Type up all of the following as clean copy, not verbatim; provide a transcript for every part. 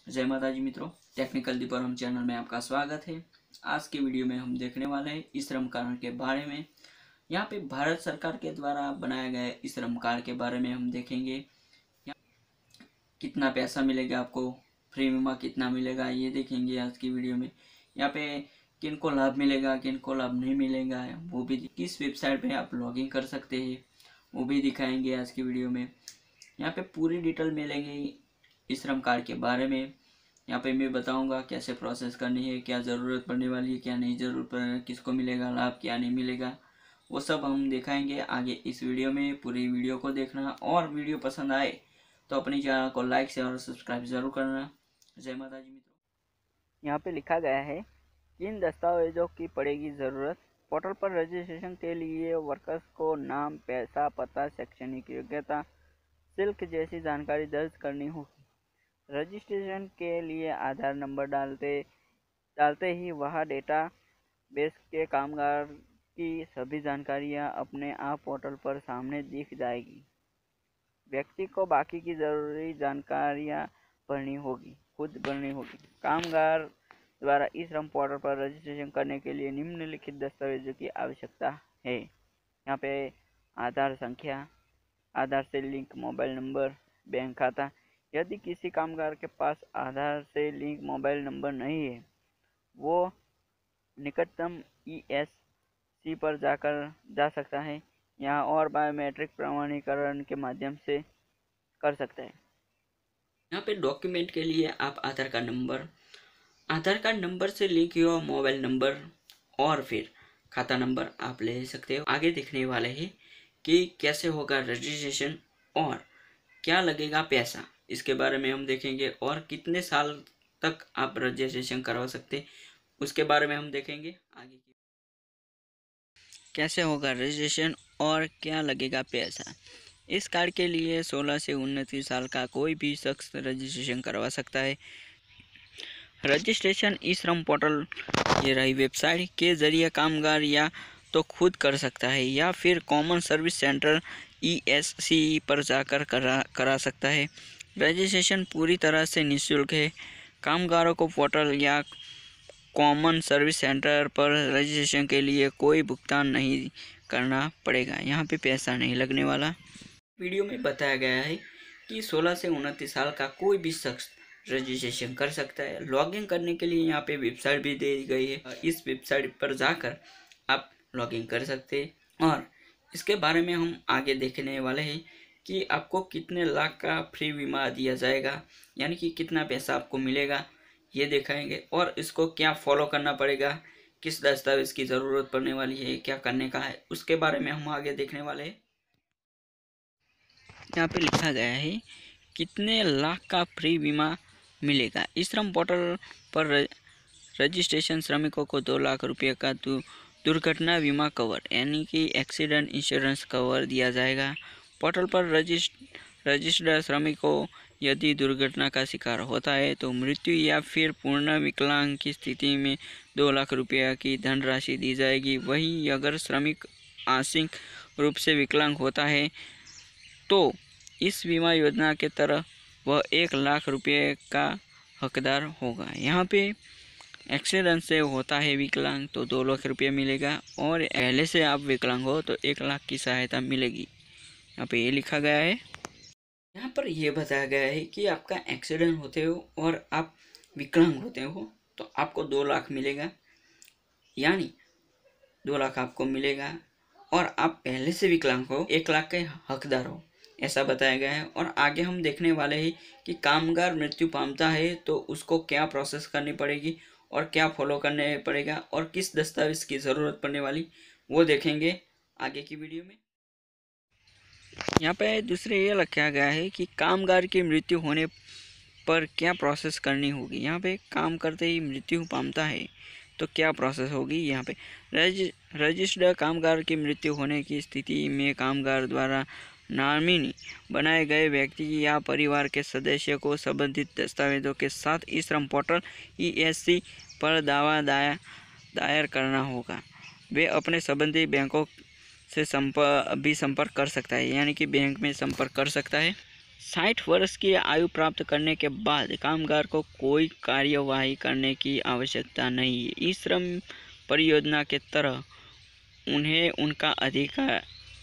जय माता जी मित्रों, टेक्निकल दीपरम चैनल में आपका स्वागत है। आज की वीडियो में हम देखने वाले हैं ई श्रम कार्ड के बारे में। यहाँ पे भारत सरकार के द्वारा बनाया गया ई श्रम कार्ड के बारे में हम देखेंगे। कितना पैसा मिलेगा आपको, फ्री बीमा कितना मिलेगा, ये देखेंगे आज की वीडियो में। यहाँ पे किनको लाभ मिलेगा, किनको लाभ नहीं मिलेगा, वो भी किस वेबसाइट पे आप लॉगिन कर सकते हैं वो भी दिखाएंगे आज की वीडियो में। यहाँ पे पूरी डिटेल मिलेंगी ई श्रम कार्ड के बारे में। यहाँ पे मैं बताऊंगा कैसे प्रोसेस करनी है, क्या ज़रूरत पड़ने वाली है, क्या नहीं ज़रूरत पड़ेगा, किसको मिलेगा लाभ, क्या नहीं मिलेगा, वो सब हम दिखाएंगे आगे इस वीडियो में। पूरी वीडियो को देखना और वीडियो पसंद आए तो अपनी चैनल को लाइक शेयर और सब्सक्राइब जरूर करना। जय माता जी मित्रों। यहाँ पे लिखा गया है किन दस्तावेजों की पड़ेगी ज़रूरत। पोर्टल पर रजिस्ट्रेशन के लिए वर्कर्स को नाम, पैसा, पता, शैक्षणिक योग्यता, शुल्क जैसी जानकारी दर्ज करनी होगी। रजिस्ट्रेशन के लिए आधार नंबर डालते ही वह डेटा बेस के कामगार की सभी जानकारियां अपने आप पोर्टल पर सामने दिख जाएगी। व्यक्ति को बाकी की ज़रूरी जानकारियां खुद भरनी होगी। कामगार द्वारा ई श्रम पोर्टल पर रजिस्ट्रेशन करने के लिए निम्नलिखित दस्तावेजों की आवश्यकता है। यहाँ पे आधार संख्या, आधार से लिंक मोबाइल नंबर, बैंक खाता। यदि किसी कामगार के पास आधार से लिंक मोबाइल नंबर नहीं है, वो निकटतम ESC पर जा सकता है यहाँ और बायोमेट्रिक प्रमाणीकरण के माध्यम से कर सकता है। यहाँ पे डॉक्यूमेंट के लिए आप आधार कार्ड नंबर से लिंक हुआ मोबाइल नंबर और फिर खाता नंबर आप ले सकते हो। आगे दिखने वाले हैं कि कैसे होगा रजिस्ट्रेशन और क्या लगेगा पैसा, इसके बारे में हम देखेंगे। और कितने साल तक आप रजिस्ट्रेशन करवा सकते उसके बारे में हम देखेंगे आगे की। कैसे होगा रजिस्ट्रेशन और क्या लगेगा पैसा। इस कार्ड के लिए 16 से 29 साल का कोई भी शख्स रजिस्ट्रेशन करवा सकता है। रजिस्ट्रेशन ई श्रम पोर्टल ये रही वेबसाइट के जरिए कामगार या तो खुद कर सकता है या फिर कॉमन सर्विस सेंटर ESC पर जाकर करा सकता है। रजिस्ट्रेशन पूरी तरह से निःशुल्क है। कामगारों को पोर्टल या कॉमन सर्विस सेंटर पर रजिस्ट्रेशन के लिए कोई भुगतान नहीं करना पड़ेगा। यहाँ पे पैसा नहीं लगने वाला। वीडियो में बताया गया है कि 16 से 29 साल का कोई भी शख्स रजिस्ट्रेशन कर सकता है। लॉगिन करने के लिए यहाँ पे वेबसाइट भी दी गई है। इस वेबसाइट पर जाकर आप लॉगिन कर सकते हैं और इसके बारे में हम आगे देखने वाले हैं कि आपको कितने लाख का फ्री बीमा दिया जाएगा, यानी कि कितना पैसा आपको मिलेगा, ये दिखाएंगे। और इसको क्या फॉलो करना पड़ेगा, किस दस्तावेज की ज़रूरत पड़ने वाली है, क्या करने का है, उसके बारे में हम आगे देखने वाले हैं। यहाँ पे लिखा गया है कितने लाख का फ्री बीमा मिलेगा। ई श्रम पोर्टल पर रजिस्ट्रेशन श्रमिकों को 2 लाख रुपये का दुर्घटना बीमा कवर यानी कि एक्सीडेंट इंश्योरेंस कवर दिया जाएगा। पोर्टल पर रजिस्टर्ड श्रमिक को यदि दुर्घटना का शिकार होता है तो मृत्यु या फिर पूर्ण विकलांग की स्थिति में 2 लाख रुपये की धनराशि दी जाएगी। वहीं अगर श्रमिक आंशिक रूप से विकलांग होता है तो इस बीमा योजना के तहत वह 1 लाख रुपये का हकदार होगा। यहाँ पे एक्सीडेंट से होता है विकलांग तो 2 लाख रुपये मिलेगा और पहले से आप विकलांग हो तो 1 लाख की सहायता मिलेगी। यहाँ पे ये लिखा गया है। यहाँ पर यह बताया गया है कि आपका एक्सीडेंट होते हो और आप विकलांग होते हो तो आपको 2 लाख मिलेगा, यानी 2 लाख आपको मिलेगा। और आप पहले से विकलांग हो 1 लाख के हकदार हो, ऐसा बताया गया है। और आगे हम देखने वाले हैं कि कामगार मृत्यु पाता है तो उसको क्या प्रोसेस करनी पड़ेगी और क्या फॉलो करने पड़ेगा और किस दस्तावेज की ज़रूरत पड़ने वाली, वो देखेंगे आगे की वीडियो में। यहाँ पे दूसरे ये लिखा गया है कि कामगार की मृत्यु होने पर क्या प्रोसेस करनी होगी। यहाँ पे काम करते ही मृत्यु पाता है तो क्या प्रोसेस होगी। यहाँ पे रजिस्टर्ड कामगार की मृत्यु होने की स्थिति में कामगार द्वारा नॉमिनी बनाए गए व्यक्ति या परिवार के सदस्य को संबंधित दस्तावेजों के साथ ई श्रम पोर्टल ESC पर दावा दायर करना होगा। वे अपने संबंधित बैंकों से संपर्क कर सकता है, यानी कि बैंक में संपर्क कर सकता है। 60 वर्ष की आयु प्राप्त करने के बाद कामगार को कोई कार्यवाही करने की आवश्यकता नहीं है। इस श्रम परियोजना के तरह उन्हें उनका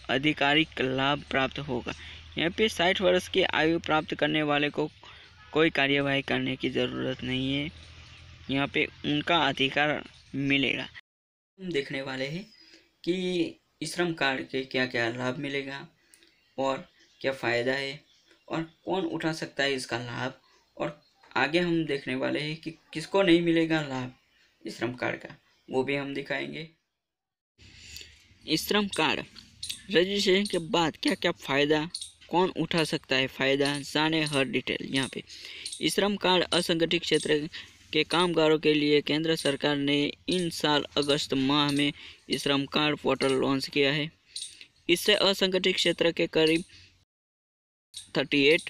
आधिकारिक लाभ प्राप्त होगा। यहाँ पे 60 वर्ष की आयु प्राप्त करने वाले को कोई कार्यवाही करने की ज़रूरत नहीं है, यहाँ पे उनका अधिकार मिलेगा। हम देखने वाले हैं कि श्रम कार्ड के क्या क्या लाभ मिलेगा और क्या फ़ायदा है और कौन उठा सकता है इसका लाभ, और आगे हम देखने वाले हैं कि किसको नहीं मिलेगा लाभ श्रम कार्ड का, वो भी हम दिखाएंगे। श्रम कार्ड रजिस्ट्रेशन के बाद क्या क्या फ़ायदा, कौन उठा सकता है फ़ायदा, जाने हर डिटेल यहाँ पे। श्रम कार्ड असंगठित क्षेत्र के कामगारों के लिए केंद्र सरकार ने इन साल अगस्त माह में श्रम कार्ड पोर्टल लॉन्च किया है। इससे असंगठित क्षेत्र के करीब 38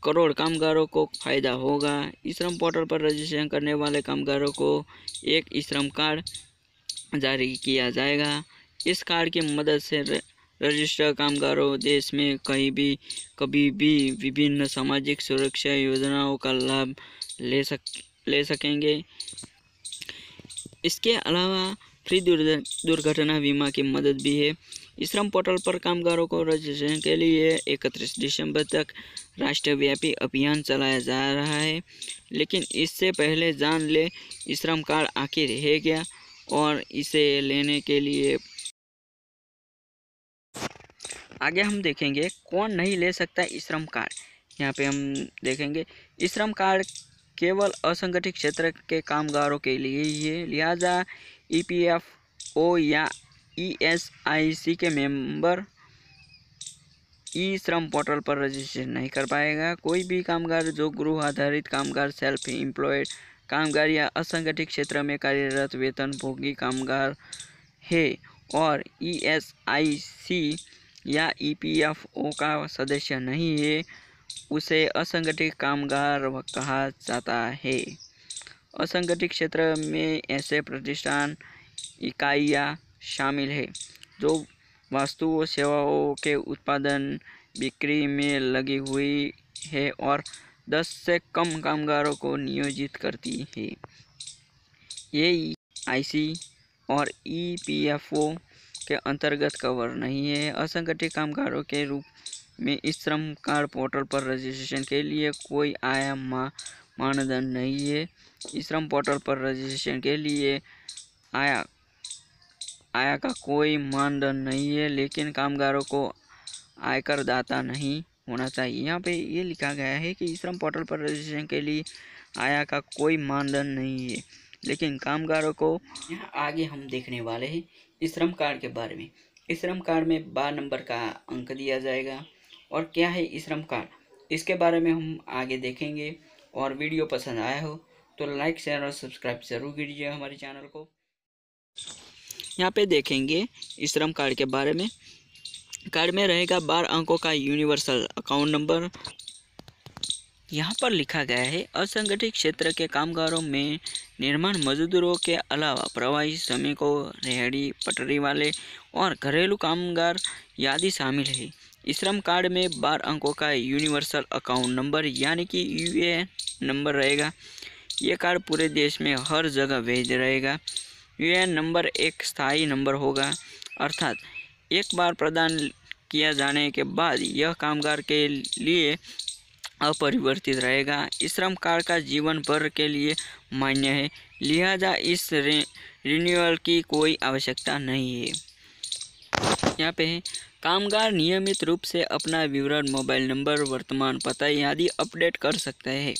करोड़ कामगारों को फायदा होगा। श्रम पोर्टल पर रजिस्ट्रेशन करने वाले कामगारों को एक श्रम कार्ड जारी किया जाएगा। इस कार्ड की मदद से रजिस्टर्ड कामगारों देश में कभी भी विभिन्न सामाजिक सुरक्षा योजनाओं का लाभ ले सकेंगे। इसके अलावा फ्री दुर्घटना बीमा की मदद भी है। श्रम पोर्टल पर कामगारों को रजिस्ट्रेशन के लिए 31 दिसंबर तक राष्ट्रव्यापी अभियान चलाया जा रहा है। लेकिन इससे पहले जान ले श्रम कार्ड आखिर है क्या और इसे लेने के लिए आगे हम देखेंगे कौन नहीं ले सकता श्रम कार्ड। यहाँ पे हम देखेंगे श्रम कार्ड केवल असंगठित क्षेत्र के कामगारों के लिए ही है, लिहाजा EPFO या ESIC के मेंबर श्रम पोर्टल पर रजिस्ट्रेशन नहीं कर पाएगा। कोई भी कामगार जो गृह आधारित कामगार, सेल्फ एम्प्लॉयड कामगार या असंगठित क्षेत्र में कार्यरत वेतनभोगी कामगार है और ESIC या EPFO का सदस्य नहीं है, उसे असंगठित कामगार कहा जाता है। असंगठित क्षेत्र में ऐसे प्रतिष्ठान, इकाइयाँ शामिल है जो वस्तुओं सेवाओं के उत्पादन बिक्री में लगी हुई है और 10 से कम कामगारों को नियोजित करती है। ये IC और EPFO के अंतर्गत कवर नहीं है। असंगठित कामगारों के रूप में इस श्रम कार्ड पोर्टल पर रजिस्ट्रेशन के लिए कोई मानदंड नहीं है। श्रम पोर्टल पर रजिस्ट्रेशन के लिए आय का कोई मानदंड नहीं है, लेकिन कामगारों को आयकर दाता नहीं होना चाहिए। यहाँ पे ये लिखा गया है कि श्रम पोर्टल पर रजिस्ट्रेशन के लिए आय का कोई मानदंड नहीं है, लेकिन कामगारों को। यहाँ आगे हम देखने वाले हैं श्रम कार्ड के बारे में। श्रम कार्ड में 12 नंबर का अंक दिया जाएगा। और क्या है श्रम कार्ड, इसके बारे में हम आगे देखेंगे। और वीडियो पसंद आया हो तो लाइक, शेयर और सब्सक्राइब जरूर कीजिए हमारे चैनल को। यहाँ पे देखेंगे श्रम कार्ड के बारे में। कार्ड में रहेगा 12 अंकों का यूनिवर्सल अकाउंट नंबर। यहाँ पर लिखा गया है असंगठित क्षेत्र के कामगारों में निर्माण मजदूरों के अलावा प्रवासी श्रमिकों, रेहड़ी पटरी वाले और घरेलू कामगार आदि शामिल है। श्रम कार्ड में 12 अंकों का यूनिवर्सल अकाउंट नंबर यानी कि UAN नंबर रहेगा। ये कार्ड पूरे देश में हर जगह वैध रहेगा। UAN नंबर एक स्थायी नंबर होगा, अर्थात एक बार प्रदान किया जाने के बाद यह कामगार के लिए अपरिवर्तित रहेगा। श्रम कार्ड का जीवन भर के लिए मान्य है, लिहाजा इस रिन्यूअल की कोई आवश्यकता नहीं है। यहाँ पे है कामगार नियमित रूप से अपना विवरण, मोबाइल नंबर, वर्तमान पता आदि अपडेट कर सकते हैं।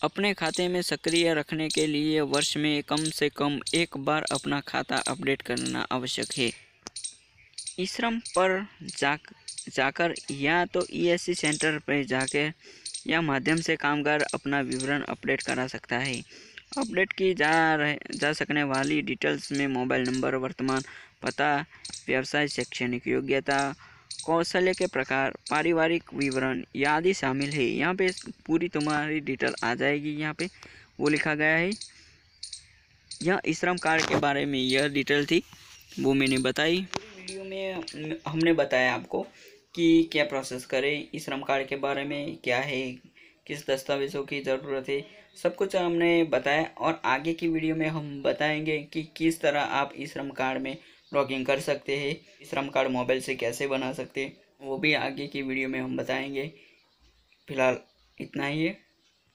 अपने खाते में सक्रिय रखने के लिए वर्ष में कम से कम एक बार अपना खाता अपडेट करना आवश्यक है। श्रम पर जाकर या तो ESC सेंटर पर जाकर या माध्यम से कामगार अपना विवरण अपडेट करा सकता है। अपडेट की जा सकने वाली डिटेल्स में मोबाइल नंबर, वर्तमान पता, व्यवसाय, शैक्षणिक योग्यता, कौशल्य के प्रकार, पारिवारिक विवरण आदि शामिल है। यहाँ पे पूरी तुम्हारी डिटेल आ जाएगी। यहाँ पे वो लिखा गया है। यह श्रम कार्ड के बारे में यह डिटेल थी, वो मैंने बताई। वीडियो में हमने बताया आपको कि क्या प्रोसेस करें, इस श्रम कार्ड के बारे में क्या है, किस दस्तावेज़ों की ज़रूरत है, सब कुछ हमने बताया। और आगे की वीडियो में हम बताएंगे कि किस तरह आप इस श्रम कार्ड में लॉगिन कर सकते हैं, श्रम कार्ड मोबाइल से कैसे बना सकते हैं, वो भी आगे की वीडियो में हम बताएंगे। फिलहाल इतना ही है।